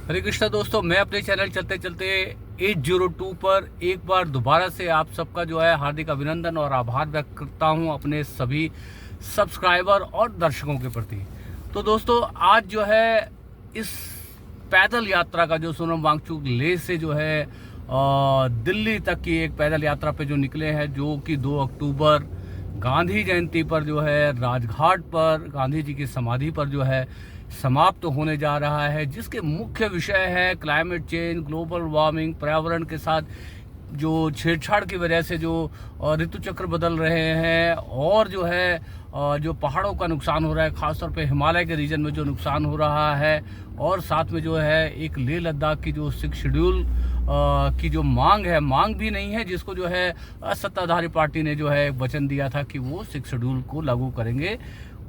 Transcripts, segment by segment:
हरे कृष्णा दोस्तों, मैं अपने चैनल चलते चलते 802 पर एक बार दोबारा से आप सबका जो है हार्दिक अभिनंदन और आभार व्यक्त करता हूं अपने सभी सब्सक्राइबर और दर्शकों के प्रति। तो दोस्तों, आज जो है इस पैदल यात्रा का जो सोनम वांगचुक लेह से जो है दिल्ली तक की एक पैदल यात्रा पे जो निकले हैं, जो कि 2 अक्टूबर गांधी जयंती पर जो है राजघाट पर गांधी जी की समाधि पर जो है समाप्त होने जा रहा है, जिसके मुख्य विषय है क्लाइमेट चेंज, ग्लोबल वार्मिंग, पर्यावरण के साथ जो छेड़छाड़ की वजह से जो ऋतु चक्र बदल रहे हैं और जो है जो पहाड़ों का नुकसान हो रहा है, खासतौर पे हिमालय के रीजन में जो नुकसान हो रहा है, और साथ में जो है एक लेह लद्दाख की जो 6 शेड्यूल की जो मांग है, मांग भी नहीं है, जिसको जो है सत्ताधारी पार्टी ने जो है वचन दिया था कि वो 6 शेड्यूल को लागू करेंगे,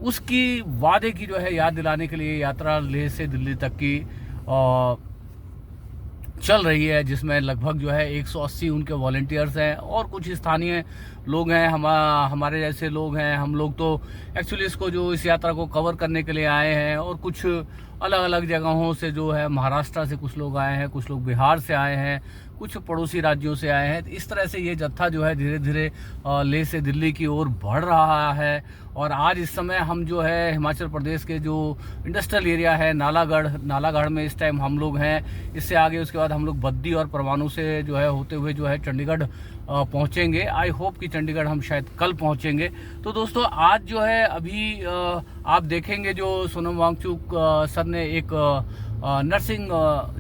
उसकी वादे की जो है याद दिलाने के लिए यात्रा लेह से दिल्ली तक की चल रही है, जिसमें लगभग जो है 180 उनके वॉलंटियर्स हैं और कुछ स्थानीय लोग हैं, हमारे जैसे लोग हैं। हम लोग तो एक्चुअली इस यात्रा को कवर करने के लिए आए हैं, और कुछ अलग अलग जगहों से जो है महाराष्ट्र से कुछ लोग आए हैं, कुछ लोग बिहार से आए हैं, कुछ पड़ोसी राज्यों से आए हैं। इस तरह से ये जत्था जो है धीरे धीरे लेह से दिल्ली की ओर बढ़ रहा है। और आज इस समय हम जो है हिमाचल प्रदेश के जो इंडस्ट्रियल एरिया है नालागढ़ में इस टाइम हम लोग हैं। इससे आगे उसके बाद हम लोग बद्दी और परवाणू से जो है होते हुए जो है चंडीगढ़ पहुंचेंगे। आई होप कि चंडीगढ़ हम शायद कल पहुंचेंगे। तो दोस्तों, आज जो है अभी आप देखेंगे जो सोनम वांगचुक सर ने एक नर्सिंग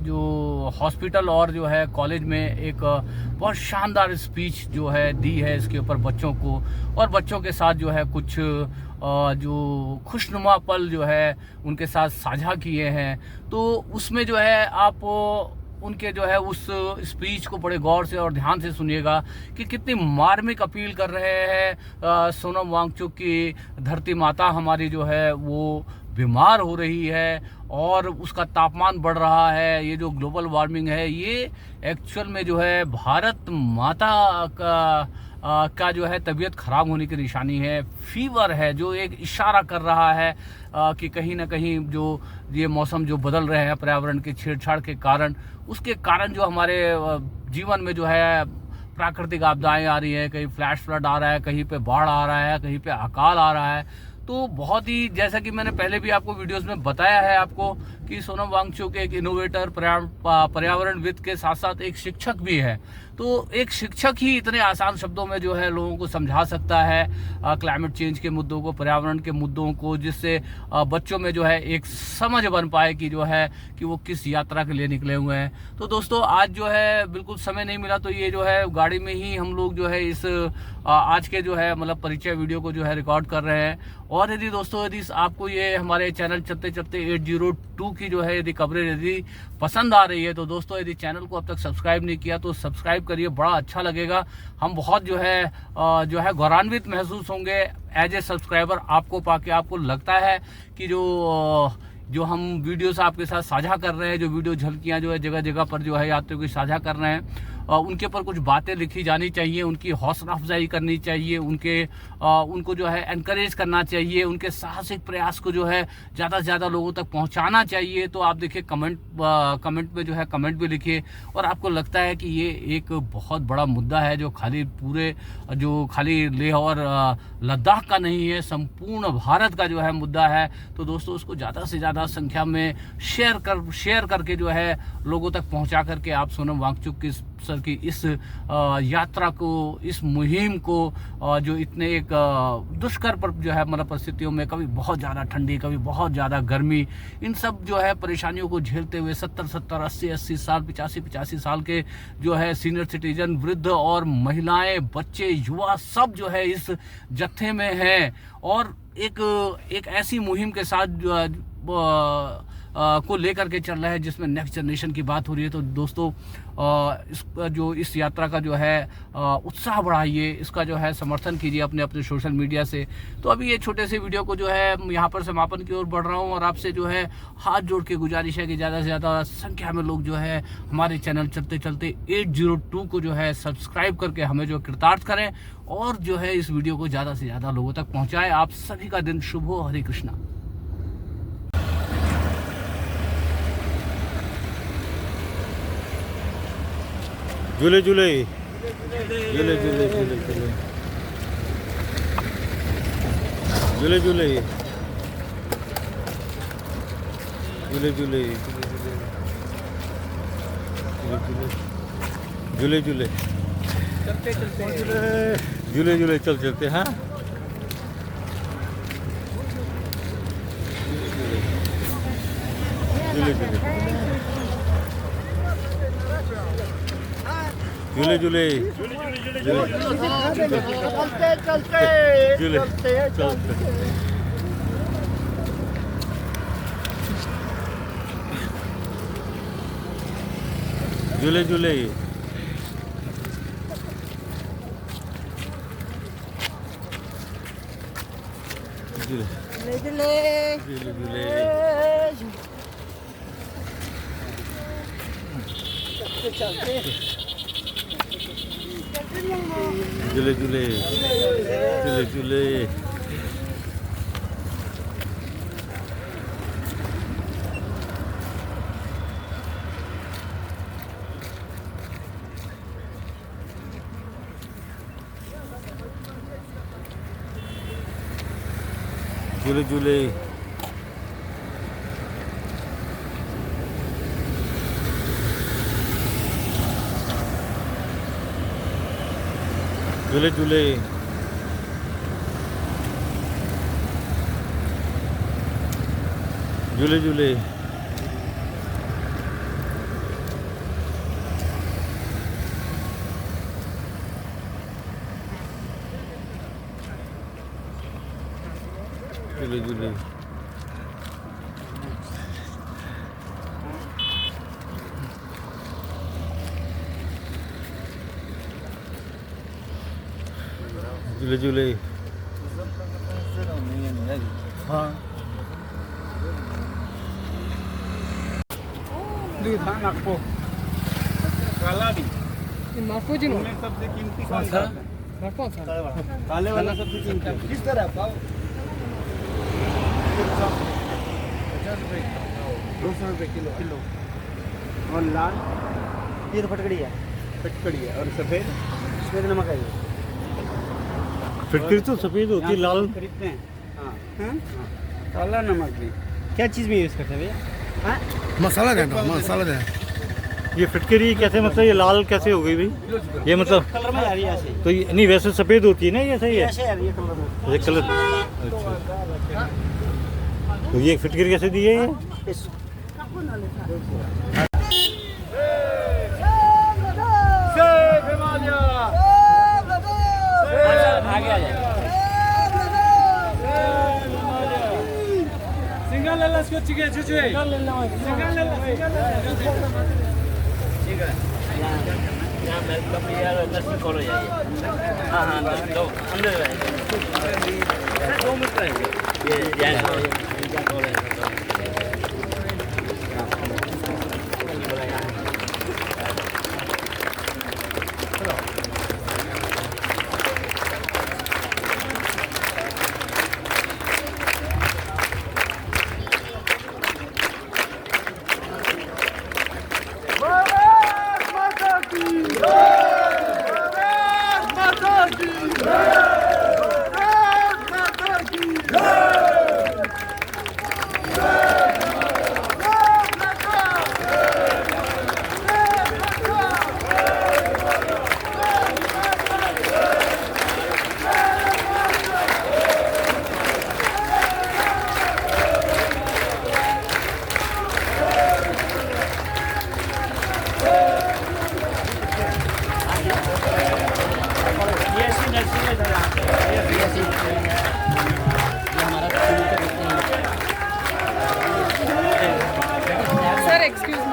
जो हॉस्पिटल और जो है कॉलेज में एक बहुत शानदार स्पीच जो है दी है इसके ऊपर बच्चों को, और बच्चों के साथ जो है कुछ जो खुशनुमा पल जो है उनके साथ साझा किए हैं। तो उसमें जो है आप उनके जो है उस स्पीच को बड़े गौर से और ध्यान से सुनिएगा कि कितनी मार्मिक अपील कर रहे हैं सोनम वांगचुक की धरती माता हमारी जो है वो बीमार हो रही है और उसका तापमान बढ़ रहा है। ये जो ग्लोबल वार्मिंग है, ये एक्चुअल में जो है भारत माता का जो है तबीयत खराब होने की निशानी है, फीवर है, जो एक इशारा कर रहा है कि कहीं ना कहीं जो ये मौसम जो बदल रहे हैं पर्यावरण के छेड़छाड़ के कारण, उसके कारण जो हमारे जीवन में जो है प्राकृतिक आपदाएं आ रही हैं, कहीं फ्लैश फ्लड आ रहा है, कहीं पे बाढ़ आ रहा है, कहीं पे अकाल आ रहा है। तो बहुत ही, जैसा कि मैंने पहले भी आपको वीडियोस में बताया है आपको कि सोनम वांगचुक एक इनोवेटर, पर्यावरणविद के साथ साथ एक शिक्षक भी है। तो एक शिक्षक ही इतने आसान शब्दों में जो है लोगों को समझा सकता है क्लाइमेट चेंज के मुद्दों को, पर्यावरण के मुद्दों को, जिससे बच्चों में जो है एक समझ बन पाए कि जो है कि वो किस यात्रा के लिए निकले हुए हैं। तो दोस्तों, आज जो है बिल्कुल समय नहीं मिला, तो ये जो है गाड़ी में ही हम लोग जो है इस आज के जो है मतलब परिचय वीडियो को जो है रिकॉर्ड कर रहे हैं। और यदि दोस्तों, यदि आपको ये हमारे चैनल चलते चलते 802 की जो है यदि खबरें यदि पसंद आ रही है, तो दोस्तों यदि चैनल को अब तक सब्सक्राइब नहीं किया तो सब्सक्राइब करिए, बड़ा अच्छा लगेगा। हम बहुत जो है गौरवान्वित महसूस होंगे एज ए सब्सक्राइबर आपको पाके। आपको लगता है कि जो हम वीडियोस आपके साथ साझा कर रहे हैं, जो वीडियो झलकियां जो है जगह जगह पर जो है यात्रियों की साझा कर रहे हैं, उनके ऊपर कुछ बातें लिखी जानी चाहिए, उनकी हौसला अफजाई करनी चाहिए, उनको जो है एनकरेज करना चाहिए, उनके साहसिक प्रयास को जो है ज़्यादा से ज़्यादा लोगों तक पहुंचाना चाहिए। तो आप देखिए कमेंट में जो है कमेंट भी लिखिए, और आपको लगता है कि ये एक बहुत बड़ा मुद्दा है जो खाली लेह और लद्दाख का नहीं है, संपूर्ण भारत का जो है मुद्दा है। तो दोस्तों, उसको ज़्यादा से ज़्यादा संख्या में शेयर करके जो है लोगों तक पहुँचा करके आप सोनम वांगचुक की सर की इस यात्रा को, इस मुहिम को, जो इतने एक दुष्कर पर जो है मतलब परिस्थितियों में, कभी बहुत ज़्यादा ठंडी, कभी बहुत ज़्यादा गर्मी, इन सब जो है परेशानियों को झेलते हुए 70 80 साल 85 साल के जो है सीनियर सिटीजन, वृद्ध और महिलाएं, बच्चे, युवा सब जो है इस जत्थे में हैं। और एक ऐसी मुहिम के साथ को लेकर के चल रहा है जिसमें नेक्स्ट जनरेशन की बात हो रही है। तो दोस्तों, इस यात्रा का जो है उत्साह बढ़ाइए, इसका जो है समर्थन कीजिए अपने सोशल मीडिया से। तो अभी ये छोटे से वीडियो को जो है यहाँ पर समापन की ओर बढ़ रहा हूँ, और आपसे जो है हाथ जोड़ के गुजारिश है कि ज़्यादा से ज़्यादा संख्या में लोग जो है हमारे चैनल चलते चलते 802 को जो है सब्सक्राइब करके हमें जो कृतार्थ करें, और जो है इस वीडियो को ज़्यादा से ज़्यादा लोगों तक पहुँचाएँ। आप सभी का दिन शुभ हो। हरे कृष्णा। झूले झूले झूले झूले झूले झूले झूले झूले झूले झूले झूले झूले चलते चलते झूले झूले चल चलते हाँ झूले झूले झूले झूले चलते चलते झूले चलते झूले झूले झूले झूले झूले झूले झूले झूले झूले झूले झूले झूले झूले झूले झूले झूले झूले झूले झूले हाँ धान आपको काला भी सबसे कीमती कौन सा काले वाला सबसे कीमती किस तरह पाओ 200 रुपये किलो और लाल ये तो फटकड़ी है और सफेद सफेद नमक है ये फिटकरी तो सफेद होती है लाल खरीदते हैं हाँ काला नमक भी क्या चीज़ में यूज़ करते हैं भैया मसाला देना मसाला देना ये फिटकरी कैसे मतलब ये लाल कैसे हो गई भाई ये मतलब कलर में आ रही है ऐसे तो ये नहीं वैसे सफेद होती है ना ये सही है ऐसे आ रही है कलर में ये कलर अच्छा तो ये फिटकरी कैसे दी है ये आगे आ जाए सिंगल ले ला इसको चिके चुचुए सिंगल ले ला ठीक है यहाँ मैं कभी यार नस्ल करो यार हाँ दो अंदर रहेंगे 2 मिनट रहेंगे ये सर एक्सक्यूज मी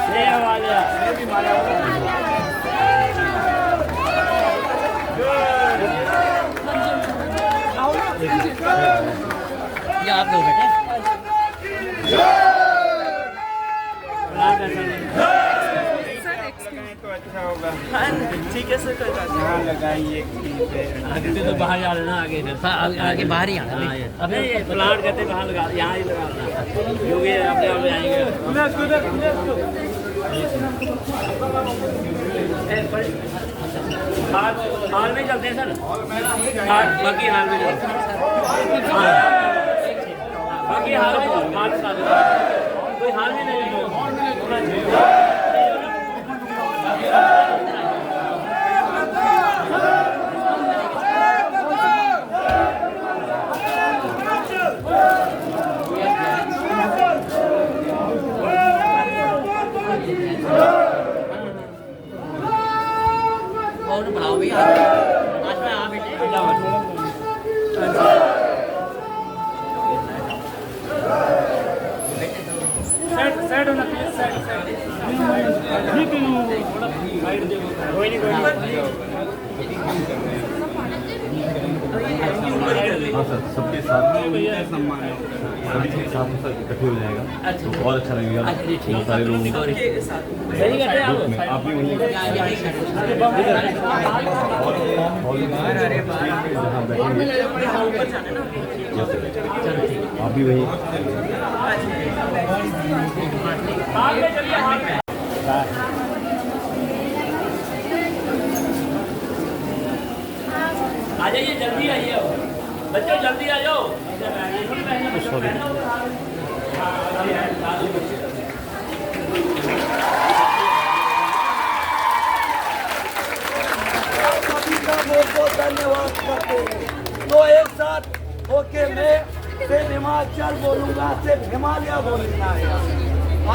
सेव वाला ये आप लोग बेटे सर एक्सक्यूज तो अच्छा होगा ठीक है सर लगाइए तो बाहर जा रहे ना आगे आगे बाहर ही आना अबे ये प्लांट कहते बाहर लगा यहाँ ही लगा क्योंकि अपने आप जाएंगे हाल में चलते हैं सर बाकी हाल में बाकी हाल में कोई हाल में नहीं और बढ़ाओ भी आज में आ बेटे साइड होना प्लीज साइड कोई नहीं हाँ सर, सबके साथ सम्मान सभी के साथ इकट्ठे हो जाएगा तो और अच्छा लगेगा। बहुत सारे लोग सही कहते हैं आप भी वहीं आप भी वहीं आ जाइए जल्दी आइए बच्चों जल्दी आ जाओ बहुत धन्यवाद करते हैं। तो एक साथ ओके मैं सिर्फ हिमाचल बोलूंगा सिर्फ हिमालय बोलना है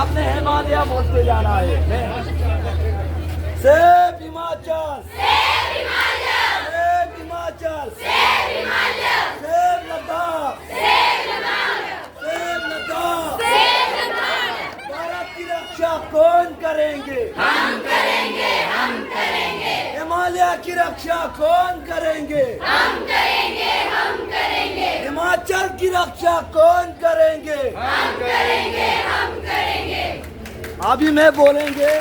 आपने हिमालय बोलते जाना है सिर्फ हिमाचल सिर्फ हिमाचल सिर्फ लद्दाख सिर्फ लद्दाख भारत की रक्षा कौन करेंगे हम करेंगे हिमालय की रक्षा कौन करेंगे हम करेंगे हिमाचल की रक्षा कौन करेंगे हम करेंगे अभी मैं बोलेंगे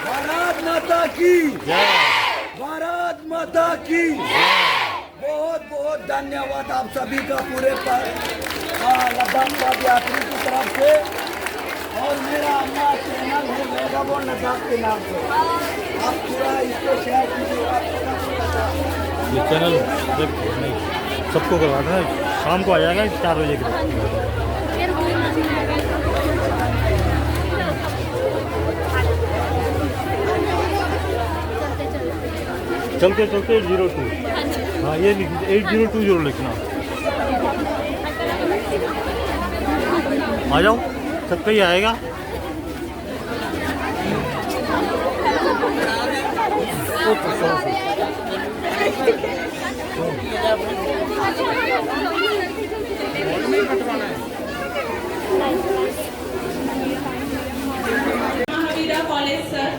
भारत माता की भारत माता की बहुत बहुत धन्यवाद आप सभी का पूरे पर लद्दाख पद यात्री की तरफ से और मेरा अपना चैनल है मेगाबोन लद्दाख के नाम से आप पूरा इसको शेयर कीजिएगा ये चैनल सबको करवाना है। शाम को आ जाएगा 4 बजे के चलते 802 हाँ ये 8020 लिखना आ जाओ सबका ही आएगा। महावीरा कॉलेज सर,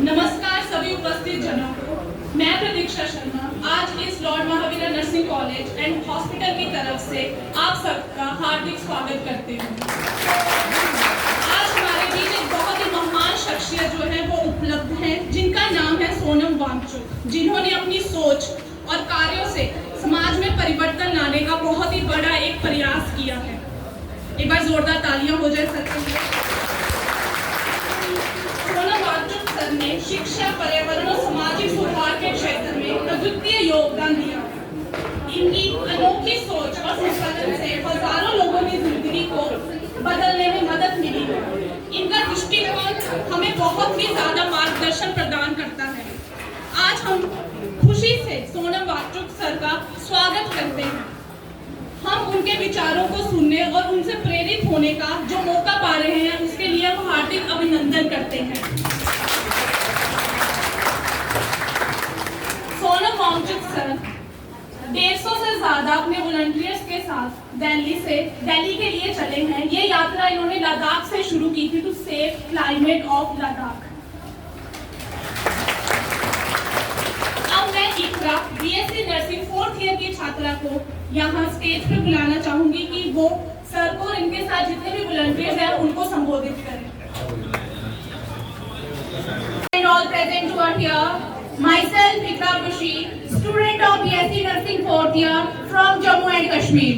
नमस्कार सभी उपस्थित जनों को। मैं प्रतीक्षा शर्मा आज इस Lord Mahavira nursing college and hospital की तरफ से आप सबका हार्दिक स्वागत करती हूँ। आज हमारे बीच एक बहुत ही महान शख्सियत जो है वो उपलब्ध है जिनका नाम है सोनम वांगचुक, जिन्होंने अपनी सोच और कार्यों से समाज में परिवर्तन लाने का बहुत ही बड़ा एक प्रयास किया है। एक बार जोरदार तालियां हो जाए सर के लिए। सोनम वांगचुक सर ने शिक्षा, पर्यावरण और सामाजिक सुधार के क्षेत्र में अद्वितीय योगदान दिया। इनकी अनोखी सोच और संकल्प से हजारों लोगों की जिंदगी को बदलने में मदद मिली है। इनका दृष्टिकोण हमें बहुत ही ज्यादा मार्गदर्शन प्रदान करता है। आज हम खुशी से सोनम वांगचुक सर का स्वागत करते हैं। हम उनके विचारों को सुनने और उनसे प्रेरित होने का जो मौका पा रहे हैं उसके लिए हम हार्दिक अभिनंदन करते हैं। सोनम वांगचुक सर 150 से ज्यादा अपने वॉलंटियर्स के साथ दिल्ली के लिए चले हैं। ये यात्रा इन्होंने लद्दाख से शुरू की थी to save climate of Ladakh. अब मैं इकरा बीएससी नर्सिंग 4th ईयर की छात्रा को यहाँ स्टेज पे बुलाना चाहूंगी कि वो सर को और इनके साथ जितने भी वॉलंटियर्स हैं उनको संबोधित करें। all present who are here. Myself, Ikra Bushi, student of BSc Nursing 4th year from Jammu and Kashmir.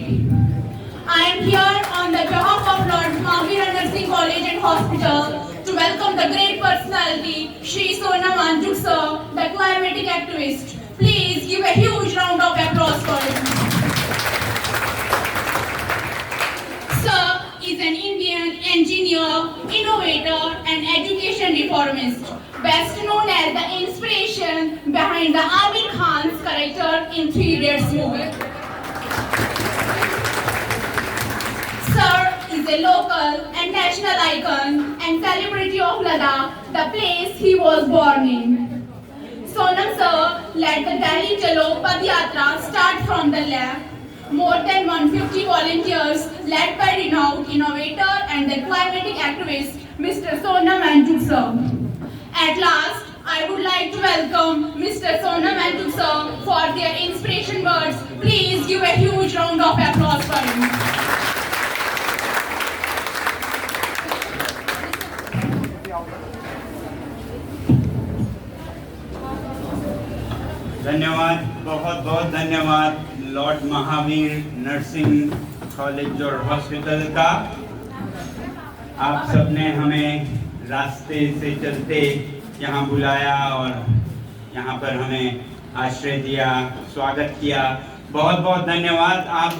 I am here on the behalf of Lord Mahavira Nursing College and Hospital to welcome the great personality, Shri Sonam Anjuk sir, the climatic activist. Please give a huge round of applause for him. Sir is an Indian engineer, innovator and education reformist, best known as the inspiration behind the Amir Khan's character in Three Idiots movie. Sir is a local and national icon and celebrity of Ladakh, the place he was born in. Sonam sir led the Delhi Chalo Padyatra start from the lab. More than 150 volunteers led by renowned innovator and the climatic activist, Mr. Sonam Anjuk sir. At last, I would like to welcome Mr. Sonam Anjuk sir for their inspiration words. Please give a huge round of applause for him. धन्यवाद, बहुत बहुत धन्यवाद Lord Mahavir nursing college और hospital का। आप सबने हमें रास्ते से चलते यहाँ बुलाया और यहाँ पर हमें आश्रय दिया, स्वागत किया। बहुत बहुत धन्यवाद। आप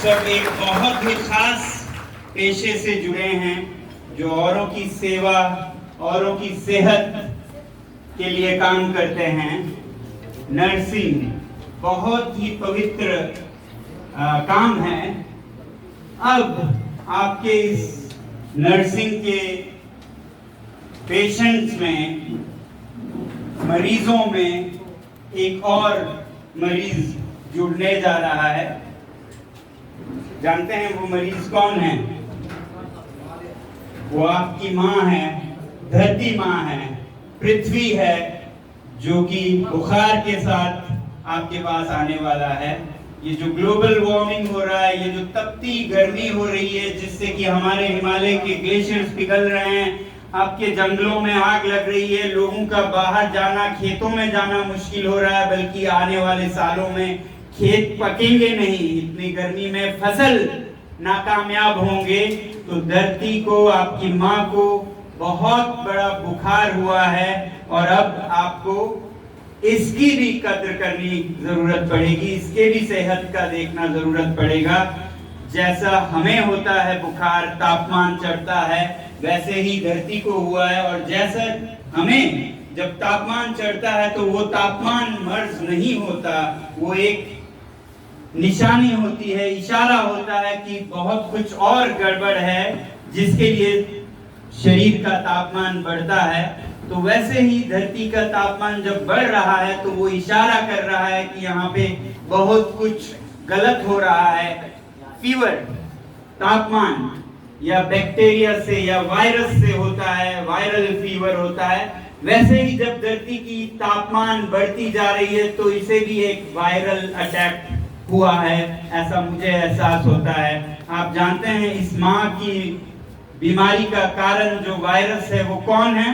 सब एक बहुत ही खास पेशे से जुड़े हैं जो औरों की सेवा, औरों की सेहत के लिए काम करते हैं। नर्सिंग बहुत ही पवित्र काम है। अब आपके इस नर्सिंग के पेशेंट्स में, मरीजों में एक और मरीज जुड़ने जा रहा है। जानते हैं वो मरीज कौन है? वो आपकी माँ है, धरती माँ है, पृथ्वी है, जो कि बुखार के साथ आपके पास आने वाला है। ये जो ग्लोबल वार्मिंग हो रहा है, ये जो तपती गर्मी हो रही है, जिससे कि हमारे हिमालय के ग्लेशियर्स पिघल रहे हैं, आपके जंगलों में आग लग रही है, लोगों का बाहर जाना, खेतों में जाना मुश्किल हो रहा है, बल्कि आने वाले सालों में खेत पकेंगे नहीं, इतनी गर्मी में फसल नाकामयाब होंगे। तो धरती को, आपकी माँ को बहुत बड़ा बुखार हुआ है और अब आपको इसकी भी कद्र करनी जरूरत पड़ेगी, इसके भी सेहत का देखना जरूरत पड़ेगा। जैसा हमें होता है बुखार, तापमान चढ़ता है, वैसे ही धरती को हुआ है। और जैसा हमें जब तापमान चढ़ता है तो वो तापमान मर्ज नहीं होता, वो एक निशानी होती है, इशारा होता है कि बहुत कुछ और गड़बड़ है, जिसके लिए शरीर का तापमान बढ़ता है। तो वैसे ही धरती का तापमान जब बढ़ रहा है तो वो इशारा कर रहा है कि यहाँ पे बहुत कुछ गलत हो रहा है। फीवर तापमान या बैक्टीरिया से या वायरस से होता है, वायरल फीवर होता है। वैसे ही जब धरती की तापमान बढ़ती जा रही है तो इसे भी एक वायरल अटैक हुआ है, ऐसा मुझे एहसास होता है। आप जानते हैं इस माह की बीमारी का कारण जो वायरस है वो कौन है?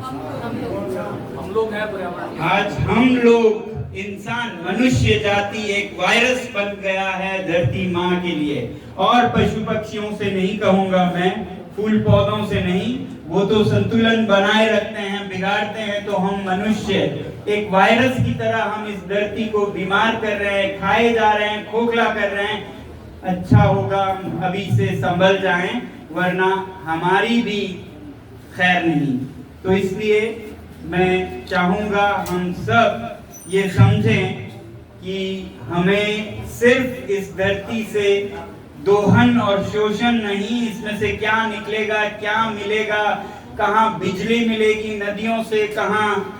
हम लोग हैं पर्यावरण। आज हम लोग, इंसान, मनुष्य जाति एक वायरस बन गया है धरती माँ के लिए। और पशु पक्षियों से नहीं कहूंगा मैं, फूल पौधों से नहीं, वो तो संतुलन बनाए रखते हैं, बिगाड़ते हैं। तो हम मनुष्य एक वायरस की तरह हम इस धरती को बीमार कर रहे हैं, खाए जा रहे हैं, खोखला कर रहे हैं। अच्छा होगा हम अभी से संभल जाएं, वरना हमारी भी खैर नहीं। तो इसलिए मैं चाहूंगा हम सब ये समझें कि हमें सिर्फ इस धरती से दोहन और शोषण नहीं, इसमें से क्या निकलेगा, क्या मिलेगा, कहाँ बिजली मिलेगी नदियों से, कहाँ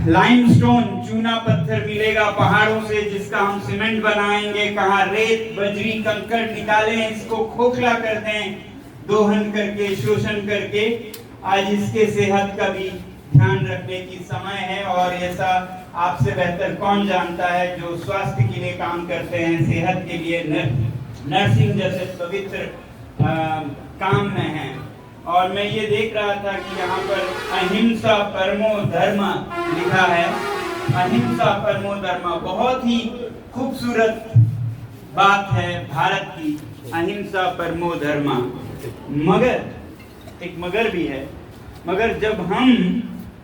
लाइमस्टोन चूना पत्थर मिलेगा पहाड़ों से जिसका हम सीमेंट बनाएंगे, कहाँ रेत बजरी कंकड़ निकालें, इसको खोखला कर दें दोहन करके, शोषण करके। आज इसके सेहत का भी ध्यान रखने की समय है। और ऐसा आपसे बेहतर कौन जानता है जो स्वास्थ्य के लिए काम करते हैं, सेहत के लिए, नर्सिंग जैसे पवित्र काम में हैं। और मैं ये देख रहा था कि यहाँ पर अहिंसा परमो धर्म लिखा है। अहिंसा परमो धर्म बहुत ही खूबसूरत बात है भारत की, अहिंसा परमो धर्म। मगर एक मगर भी है, मगर जब हम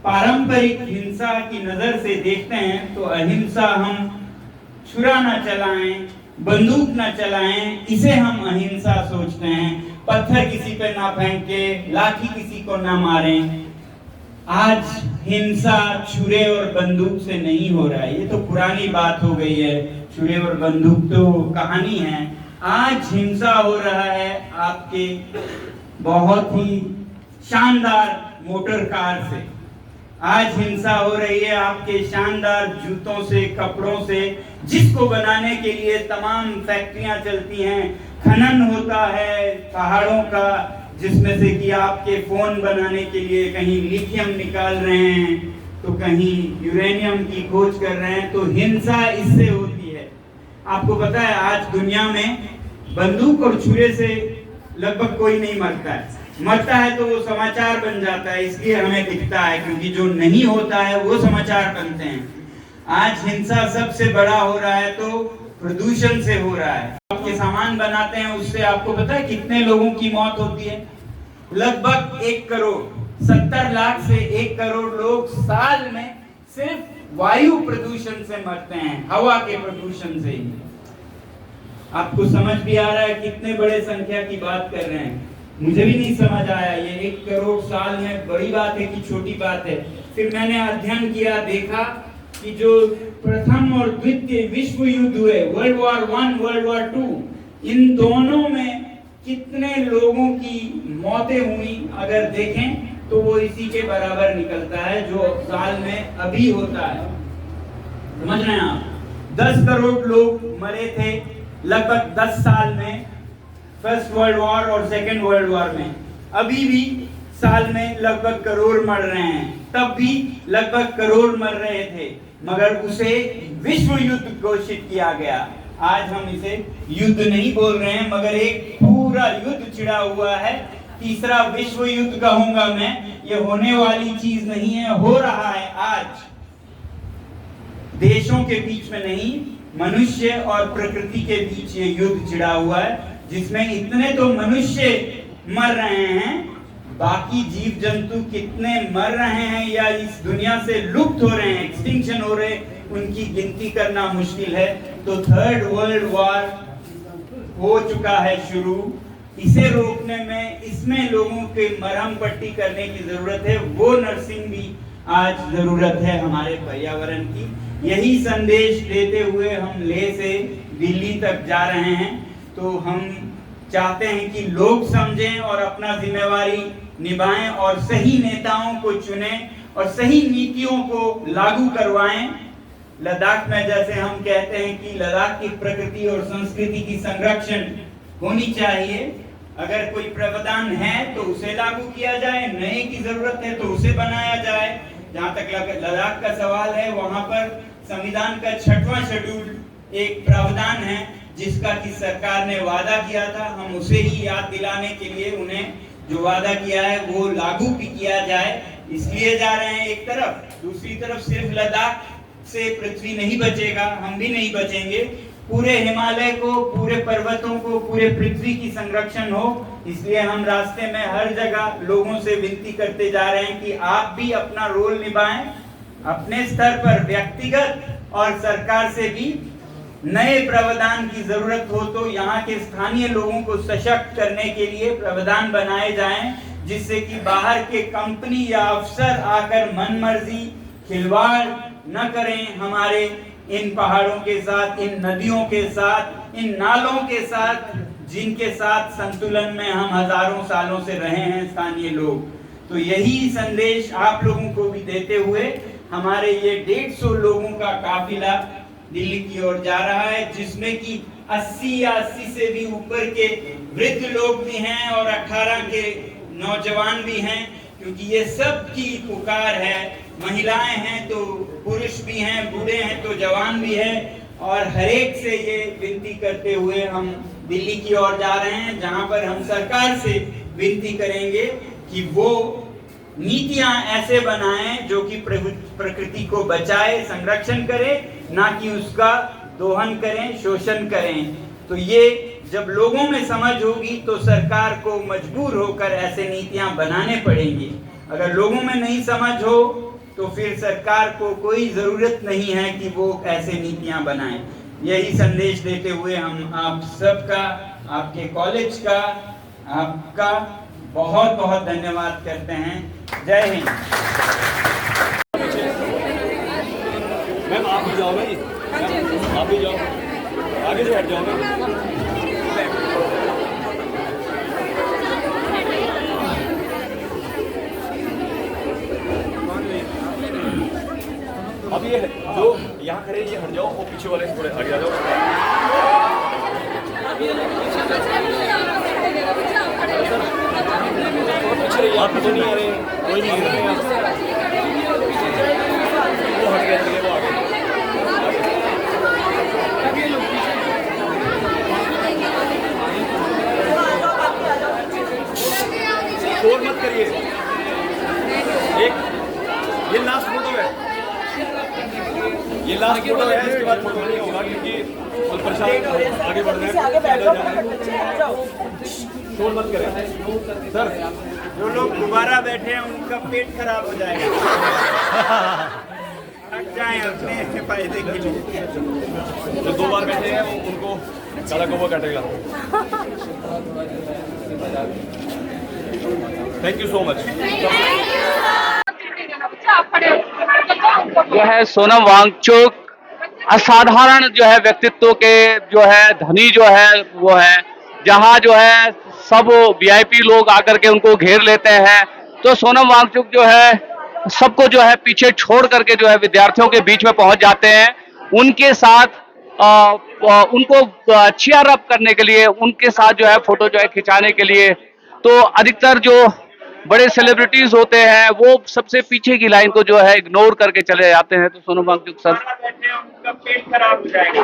पारंपरिक हिंसा की नजर से देखते हैं तो अहिंसा हम छुरा न चलाएं, बंदूक न चलाएं, इसे हम अहिंसा सोचते हैं। पत्थर किसी पे ना फेंके, लाठी किसी को ना मारें। आज हिंसा छुरे और बंदूक से नहीं हो रहा है, ये तो पुरानी बात हो गई है। छुरे और बंदूक तो कहानी है। आज हिंसा हो रहा है आपके बहुत ही शानदार मोटर कार से। आज हिंसा हो रही है आपके शानदार जूतों से, कपड़ों से, जिसको बनाने के लिए तमाम फैक्ट्रियां चलती हैं। खनन होता है पहाड़ों का, जिसमें से कि आपके फोन बनाने के लिए कहीं लिथियम निकाल रहे हैं तो कहीं यूरेनियम की खोज कर रहे हैं। तो हिंसा इससे होती है। आपको पता है आज दुनिया में बंदूक और छुरे से लगभग कोई नहीं मरता है। मरता है तो वो समाचार बन जाता है, इसलिए हमें दिखता है, क्योंकि जो नहीं होता है वो समाचार बनते हैं। आज हिंसा सबसे बड़ा हो रहा है तो प्रदूषण से हो रहा है। आपके सामान बनाते हैं उससे आपको पता है कितने लोगों की मौत होती है? लगभग 1 करोड़, 70 लाख से 1 करोड़ लोग साल में सिर्फ वायु प्रदूषण से मरते हैं, हवा के प्रदूषण से ही। आपको समझ भी आ रहा है कितने बड़े संख्या की बात कर रहे हैं? मुझे भी नहीं समझ आया ये 1 करोड़ साल में बड़ी बात है कि छोटी बात है। फिर मैंने अध्ययन किया, देखा कि जो प्रथम और द्वितीय विश्व युद्ध हुए, वर्ल्ड वॉर 1, वर्ल्ड वॉर 2, इन दोनों में कितने लोगों की मौतें हुई अगर देखें तो वो इसी के बराबर निकलता है जो साल में अभी होता है। समझ रहे हैं आप? 10 करोड़ लोग मरे थे लगभग 10 साल में, फर्स्ट वर्ल्ड वॉर और सेकेंड वर्ल्ड वॉर में। अभी भी साल में लगभग करोड़ मर रहे हैं, तब भी लगभग करोड़ मर रहे थे, मगर उसे विश्व युद्ध घोषित किया गया। आज हम इसे युद्ध नहीं बोल रहे हैं, मगर एक पूरा युद्ध छिड़ा हुआ है। तीसरा विश्व युद्ध कहूंगा मैं, ये होने वाली चीज नहीं है, हो रहा है आज। देशों के बीच में नहीं, मनुष्य और प्रकृति के बीच ये युद्ध छिड़ा हुआ है, जिसमें इतने तो मनुष्य मर रहे हैं, बाकी जीव जंतु कितने मर रहे हैं या इस दुनिया से लुप्त हो रहे हैं, एक्सटिंक्शन हो रहे हैं, उनकी गिनती करना मुश्किल है। तो 3rd वर्ल्ड वॉर हो चुका है शुरू। इसे रोकने में, इसमें लोगों के मरहम पट्टी करने की जरूरत है। वो नर्सिंग भी आज जरूरत है हमारे पर्यावरण की। यही संदेश देते हुए हम लेह से दिल्ली तक जा रहे हैं। तो हम चाहते हैं कि लोग समझें और अपना जिम्मेवारी निभाएं और सही नेताओं को चुनें और सही नीतियों को लागू करवाएं। लद्दाख में जैसे हम कहते हैं कि लद्दाख की प्रकृति और संस्कृति की संरक्षण होनी चाहिए। अगर कोई प्रावधान है तो उसे लागू किया जाए, नए की जरूरत है तो उसे बनाया जाए। जहाँ तक लद्दाख का सवाल है, वहां पर संविधान का 6वां शेड्यूल एक प्रावधान है जिसका कि सरकार ने वादा किया था। हम उसे ही याद दिलाने के लिए उन्हें जो वादा किया है वो लागू भी किया जाए, इसलिए जा रहे हैं एक तरफ। दूसरी तरफ सिर्फ लद्दाख से पृथ्वी नहीं बचेगा, हम भी नहीं बचेंगे। पूरे हिमालय को, पूरे पर्वतों को, पूरे पृथ्वी की संरक्षण हो, इसलिए हम रास्ते में हर जगह लोगों से विनती करते जा रहे हैं कि आप भी अपना रोल निभाएं। अपने स्तर पर व्यक्तिगत और सरकार से भी नए प्रावधान की जरूरत हो तो यहाँ के स्थानीय लोगों को सशक्त करने के लिए प्रावधान बनाए जाएं, जिससे कि बाहर के कंपनी या अफसर आकर मनमर्जी खिलवाड़ न करें हमारे इन पहाड़ों के साथ, इन नदियों के साथ, इन नालों के साथ, जिनके साथ संतुलन में हम हजारों सालों से रहे हैं स्थानीय लोग। तो यही संदेश आप लोगों को भी देते हुए हमारे ये 150 लोगों का काफिला दिल्ली की ओर जा रहा है, जिसमें कि 80 या 80 से भी ऊपर के वृद्ध लोग भी हैं और 18 के नौजवान भी हैं, क्योंकि ये सब की पुकार है। महिलाएं हैं तो पुरुष भी हैं, बूढ़े हैं तो जवान भी हैं, और हर एक से ये विनती करते हुए हम दिल्ली की ओर जा रहे हैं, जहां पर हम सरकार से विनती करेंगे कि वो नीतियां ऐसे बनाएं जो कि प्रकृति को बचाए, संरक्षण करे, ना कि उसका दोहन करें, शोषण करें। तो ये जब लोगों में समझ होगी तो सरकार को मजबूर होकर ऐसे नीतियां बनाने पड़ेंगी। अगर लोगों में नहीं समझ हो तो फिर सरकार को कोई जरूरत नहीं है कि वो ऐसे नीतियां बनाएं। यही संदेश देते हुए हम आप सबका, आपके कॉलेज का, आपका बहुत बहुत धन्यवाद करते हैं। जय हिंद। मैम आप भी जाओ भाई, आप भी जाओ, आगे से हट जाओ मैम। अब ये जो यहाँ खड़े ये हट जाओ और पीछे वाले थोड़े आगे आ जाओ। आप पीछे नहीं आ रहे, कोई नहीं आ रहे, वो हट गए, वो आगे। शोर मत करिए। एक ये लास्ट फोटो है, ये लास्ट फोटो है, इसके बाद फोटो नहीं होगा क्योंकि परेशान आगे बढ़ रहे हैं। शोर मत करें सर। जो लोग दोबारा बैठे हैं उनका पेट खराब हो जाएगा। थक जाएं अपने फायदे के लिए। जो 2 बार बैठे हैं उनको काला कौवा काटेगा। Thank you so much. जो है सोनम वांगचुक असाधारण जो है व्यक्तित्व के जो है धनी जो है वो है, जहां जो है सब वीआईपी लोग आकर के उनको घेर लेते हैं। तो सोनम वांगचुक जो है सबको जो है पीछे छोड़ करके जो है विद्यार्थियों के बीच में पहुंच जाते हैं, उनके साथ उनको चीयर अप करने के लिए, उनके साथ जो है फोटो जो है खिंचाने के लिए। तो अधिकतर जो बड़े सेलिब्रिटीज होते हैं वो सबसे पीछे की लाइन को जो है इग्नोर करके चले जाते हैं। तो सोनम वांगचुक सर बैठे हैं उनका पेट खराब हो जाएगा।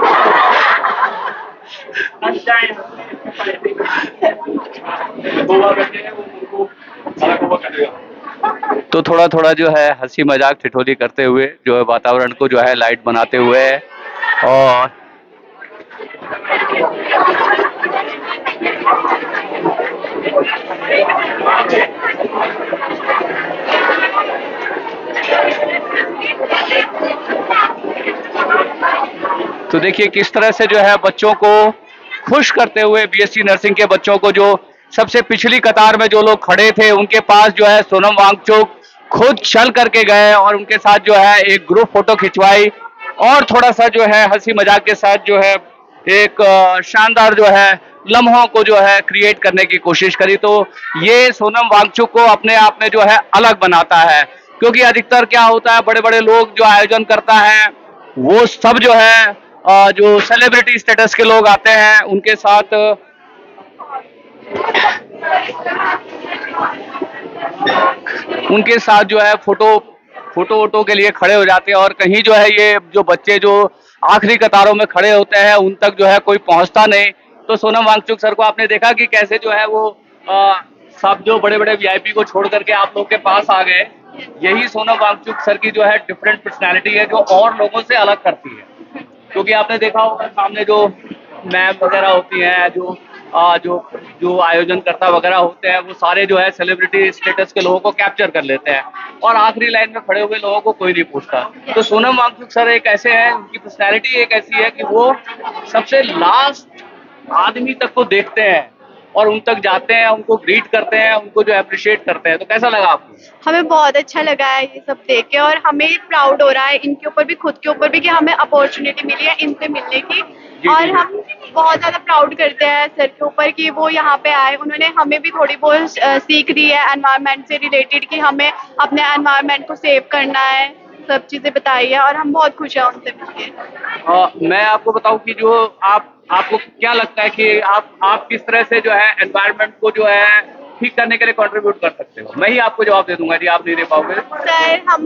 थक जाएं अपने फायदे के लिए। 2 बार बैठे हैं उनको काला कौवा काटेगा। तो थोड़ा थोड़ा जो है हंसी मजाक ठिठोली करते हुए जो है वातावरण को जो है लाइट बनाते हुए और तो देखिए किस तरह से जो है बच्चों को खुश करते हुए बीएससी नर्सिंग के बच्चों को, जो सबसे पिछली कतार में जो लोग खड़े थे उनके पास जो है सोनम वांगचुक खुद चल करके गए और उनके साथ जो है एक ग्रुप फोटो खिंचवाई और थोड़ा सा जो है हंसी मजाक के साथ जो है एक शानदार जो है लम्हों को जो है क्रिएट करने की कोशिश करी। तो ये सोनम वांगचुक को अपने आप में जो है अलग बनाता है, क्योंकि अधिकतर क्या होता है बड़े बड़े लोग जो आयोजन करता है वो सब जो है जो सेलिब्रिटी स्टेटस के लोग आते हैं उनके साथ जो है फोटो के लिए खड़े हो जाते हैं और कहीं जो है ये जो बच्चे जो आखिरी कतारों में खड़े होते हैं उन तक जो है कोई पहुंचता नहीं। तो सोनम वांगचुक सर को आपने देखा कि कैसे जो है वो सब जो बड़े बड़े वीआईपी को छोड़ करके आप लोग के पास आ गए। यही सोनम वांगचुक सर की जो है डिफरेंट पर्सनैलिटी है जो और लोगों से अलग करती है, क्योंकि आपने देखा होगा सामने जो मैम वगैरह होती हैं, जो आयोजनकर्ता वगैरह होते हैं वो सारे जो है सेलिब्रिटी स्टेटस के लोगों को कैप्चर कर लेते हैं और आखिरी लाइन में खड़े हुए लोगों को कोई नहीं पूछता। तो सोनम वांगचुक सर एक ऐसे हैं, उनकी पर्सनैलिटी एक ऐसी है कि वो सबसे लास्ट आदमी तक को देखते हैं और उन तक जाते हैं, उनको ग्रीट करते हैं, उनको जो अप्रिशिएट करते हैं। तो कैसा लगा आपको? हमें बहुत अच्छा लगा है ये सब देख के और हमें प्राउड हो रहा है इनके ऊपर भी, खुद के ऊपर भी, कि हमें अपॉर्चुनिटी मिली है इनसे मिलने की। और हम बहुत ज़्यादा प्राउड करते हैं सर के ऊपर कि वो यहाँ पे आए, उन्होंने हमें भी थोड़ी बहुत सीख दी है एनवायरनमेंट से रिलेटेड कि हमें अपने एनवायरनमेंट को सेव करना है, सब चीज़ें बताई है और हम बहुत खुश हैं उनसे मिलकर। मैं आपको बताऊं कि जो आपको क्या लगता है कि आप किस तरह से जो है एनवायरनमेंट को जो है ठीक करने के लिए कंट्रीब्यूट कर सकते हो? मैं ही आपको जवाब दे दूंगा जी, आप नहीं दे पाओगे। सर हम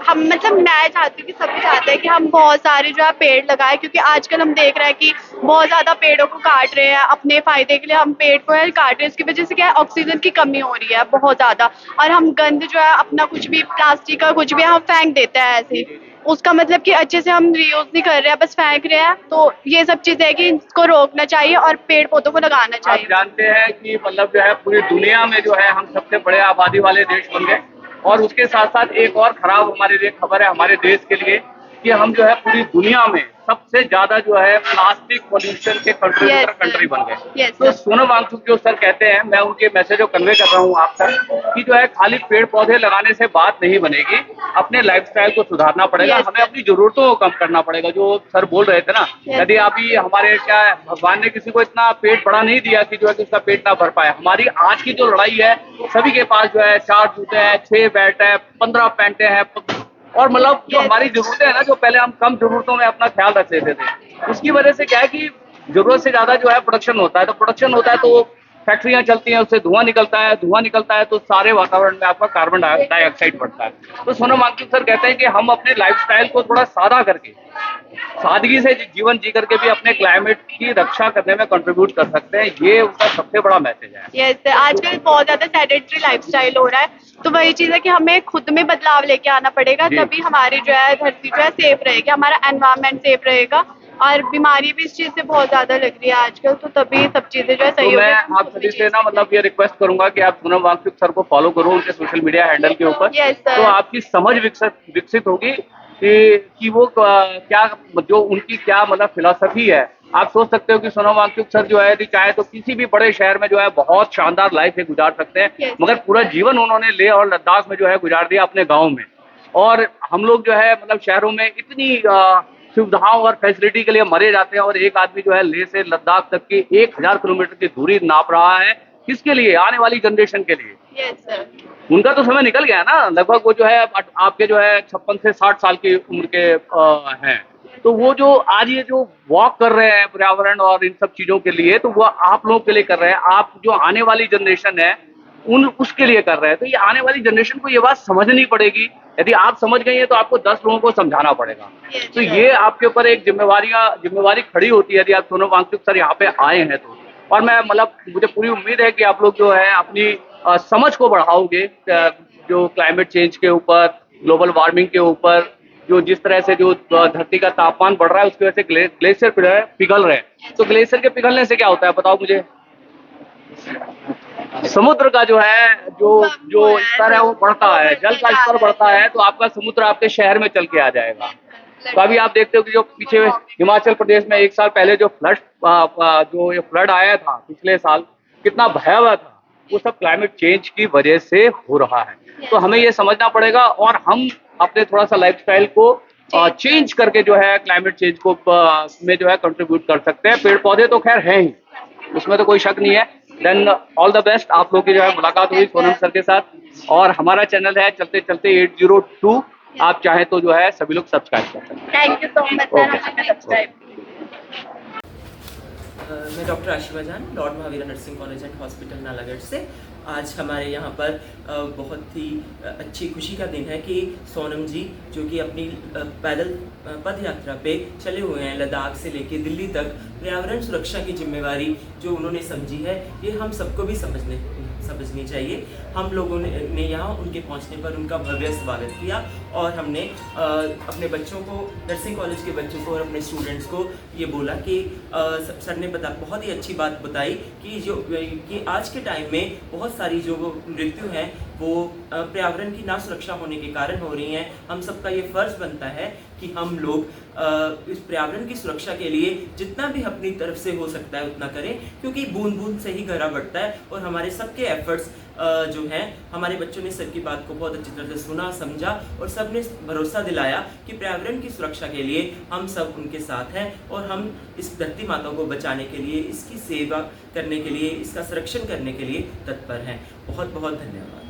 हम मतलब मैं चाहती हूँ कि सभी चाहते हैं कि हम बहुत सारे जो है पेड़ लगाएं, क्योंकि आजकल हम देख रहे हैं कि बहुत ज़्यादा पेड़ों को काट रहे हैं अपने फ़ायदे के लिए। हम पेड़ को है काट रहे हैं, इसकी वजह से क्या है, ऑक्सीजन की कमी हो रही है बहुत ज़्यादा। और हम गंद जो है अपना कुछ भी प्लास्टिक का कुछ भी हम फेंक देते हैं ऐसे ही, उसका मतलब कि अच्छे से हम रीयूज नहीं कर रहे हैं, बस फेंक रहे हैं। तो ये सब चीज़ें है कि इसको रोकना चाहिए और पेड़ पौधों को लगाना आप चाहिए। जानते हैं कि मतलब जो है पूरी दुनिया में जो है हम सबसे बड़े आबादी वाले देश बन गए, और उसके साथ साथ एक और खराब हमारे लिए खबर है हमारे देश के लिए कि हम जो है पूरी दुनिया में सबसे ज्यादा जो है प्लास्टिक पोल्यूशन के कंट्रीब्यूटर कंट्री बन गए। तो सोनम वांगचुक जो सर कहते हैं, मैं उनके मैसेज को कन्वे कर रहा हूँ आप तक कि जो है खाली पेड़ पौधे लगाने से बात नहीं बनेगी, अपने लाइफस्टाइल को सुधारना पड़ेगा, हमें अपनी जरूरतों को कम करना पड़ेगा। जो सर बोल रहे थे ना, यदि अभी हमारे क्या भगवान ने किसी को इतना पेट बड़ा नहीं दिया कि जो है कि उसका पेट ना भर पाए। हमारी आज की जो लड़ाई है, सभी के पास जो है 4 जूते हैं, 6 बैट है, 15 पैंटे हैं, और मतलब जो हमारी जरूरतें हैं ना, जो पहले हम कम जरूरतों में अपना ख्याल रख लेते थे, उसकी वजह से क्या है कि जरूरत से ज्यादा जो है प्रोडक्शन होता है। तो प्रोडक्शन होता है तो फैक्ट्रियां चलती हैं, उससे धुआं निकलता है तो सारे वातावरण में आपका कार्बन डाइऑक्साइड बढ़ता है। तो सोनम वांगचुक सर कहते हैं कि हम अपने लाइफस्टाइल को थोड़ा सादा करके, सादगी से जीवन जी करके भी अपने क्लाइमेट की रक्षा करने में कंट्रीब्यूट कर सकते हैं। ये उनका सबसे बड़ा मैसेज है। यस, आजकल बहुत ज्यादा सेडेंटरी लाइफस्टाइल हो रहा है, तो वही चीज है कि हमें खुद में बदलाव लेके आना पड़ेगा, तभी हमारी जो है धरती जो है सेफ रहेगी, हमारा एनवायरनमेंट सेफ रहेगा। और बीमारी भी इस चीज से बहुत ज्यादा लग रही है आजकल, तो तभी सब चीजें जो है सही तो मैं आप सभी से ना मतलब ये रिक्वेस्ट करूंगा कि आप सोनम वांगचुक सर को फॉलो करो उनके सोशल मीडिया हैंडल के ऊपर। तो आपकी समझ विकसित होगी कि वो क्या, जो उनकी क्या मतलब फिलॉसफी है। आप सोच सकते हो कि सोनम वांगचुक सर जो है यदि चाहे तो किसी भी बड़े शहर में जो है बहुत शानदार लाइफ गुजार सकते हैं, मगर पूरा जीवन उन्होंने लेह और लद्दाख में जो है गुजार दिया अपने गाँव में। और हम लोग जो है मतलब शहरों में इतनी सुविधाओं और फैसिलिटी के लिए मरे जाते हैं, और एक आदमी जो है लेह से लद्दाख तक की 1000 किलोमीटर की दूरी नाप रहा है, किसके लिए? आने वाली जनरेशन के लिए। Yes sir. उनका तो समय निकल गया ना, लगभग वो जो है आपके जो है 56 से 60 साल की उम्र के हैं। तो वो जो आज ये जो वॉक कर रहे हैं पर्यावरण और इन सब चीजों के लिए, तो वो आप लोगों के लिए कर रहे हैं। आप जो आने वाली जनरेशन है उसके लिए कर रहे हैं। तो ये आने वाली जनरेशन को ये बात समझनी पड़ेगी। यदि आप समझ गई हैं तो आपको 10 लोगों को समझाना पड़ेगा। तो ये आपके ऊपर एक जिम्मेवारी खड़ी होती है यदि आप सोनम वांगचुक सर यहाँ पे आए हैं तो। और मैं मतलब मुझे पूरी उम्मीद है कि आप लोग जो है अपनी समझ को बढ़ाओगे, जो क्लाइमेट चेंज के ऊपर, ग्लोबल वार्मिंग के ऊपर, जो जिस तरह से जो धरती का तापमान बढ़ रहा है उसकी वजह से ग्लेशियर पिघल रहे हैं। तो ग्लेशियर के पिघलने से क्या होता है बताओ मुझे? समुद्र का जो है जो स्तर है वो बढ़ता है, जल का स्तर बढ़ता है, तो आपका समुद्र आपके शहर में चल के आ जाएगा। तो अभी आप देखते हो कि जो पीछे हिमाचल प्रदेश में 1 साल पहले जो फ्लड आया था पिछले साल, कितना भयावह था, वो सब क्लाइमेट चेंज की वजह से हो रहा है। तो हमें ये समझना पड़ेगा और हम अपने थोड़ा सा लाइफस्टाइल को चेंज करके जो है क्लाइमेट चेंज को में जो है कंट्रीब्यूट कर सकते हैं। पेड़ पौधे तो खैर हैं ही, उसमें तो कोई शक नहीं है। Then all the best. आप लोग की जो है मुलाकात हुई सोनम सर के साथ, और हमारा चैनल है चलते चलते 802, आप चाहें तो जो है सभी लोग सब्सक्राइब कर सकते हैं। Thank you so much sir, subscribe. मैं डॉक्टर आशिमा जान, Lord Mahavira nursing college and hospital Nalagarh से। आज हमारे यहाँ पर बहुत ही अच्छी खुशी का दिन है कि सोनम जी जो कि अपनी पैदल पद यात्रा पे चले हुए हैं, लद्दाख से लेके दिल्ली तक, पर्यावरण सुरक्षा की जिम्मेवारी जो उन्होंने समझी है, ये हम सबको भी समझनी चाहिए। हम लोगों ने यहाँ उनके पहुँचने पर उनका भव्य स्वागत किया, और हमने अपने बच्चों को, नर्सिंग कॉलेज के बच्चों को और अपने स्टूडेंट्स को ये बोला कि सर ने बहुत ही अच्छी बात बताई कि आज के टाइम में बहुत सारी जो मृत्यु हैं वो पर्यावरण की ना सुरक्षा होने के कारण हो रही हैं। हम सबका ये फर्ज बनता है कि हम लोग इस पर्यावरण की सुरक्षा के लिए जितना भी अपनी तरफ से हो सकता है उतना करें, क्योंकि बूंद बूंद से ही घड़ा बढ़ता है। और हमारे सबके एफर्ट्स जो हैं, हमारे बच्चों ने सर की बात को बहुत अच्छी तरह से सुना, समझा, और सब ने भरोसा दिलाया कि पर्यावरण की सुरक्षा के लिए हम सब उनके साथ हैं, और हम इस धरती माता को बचाने के लिए, इसकी सेवा करने के लिए, इसका संरक्षण करने के लिए तत्पर हैं। बहुत बहुत धन्यवाद।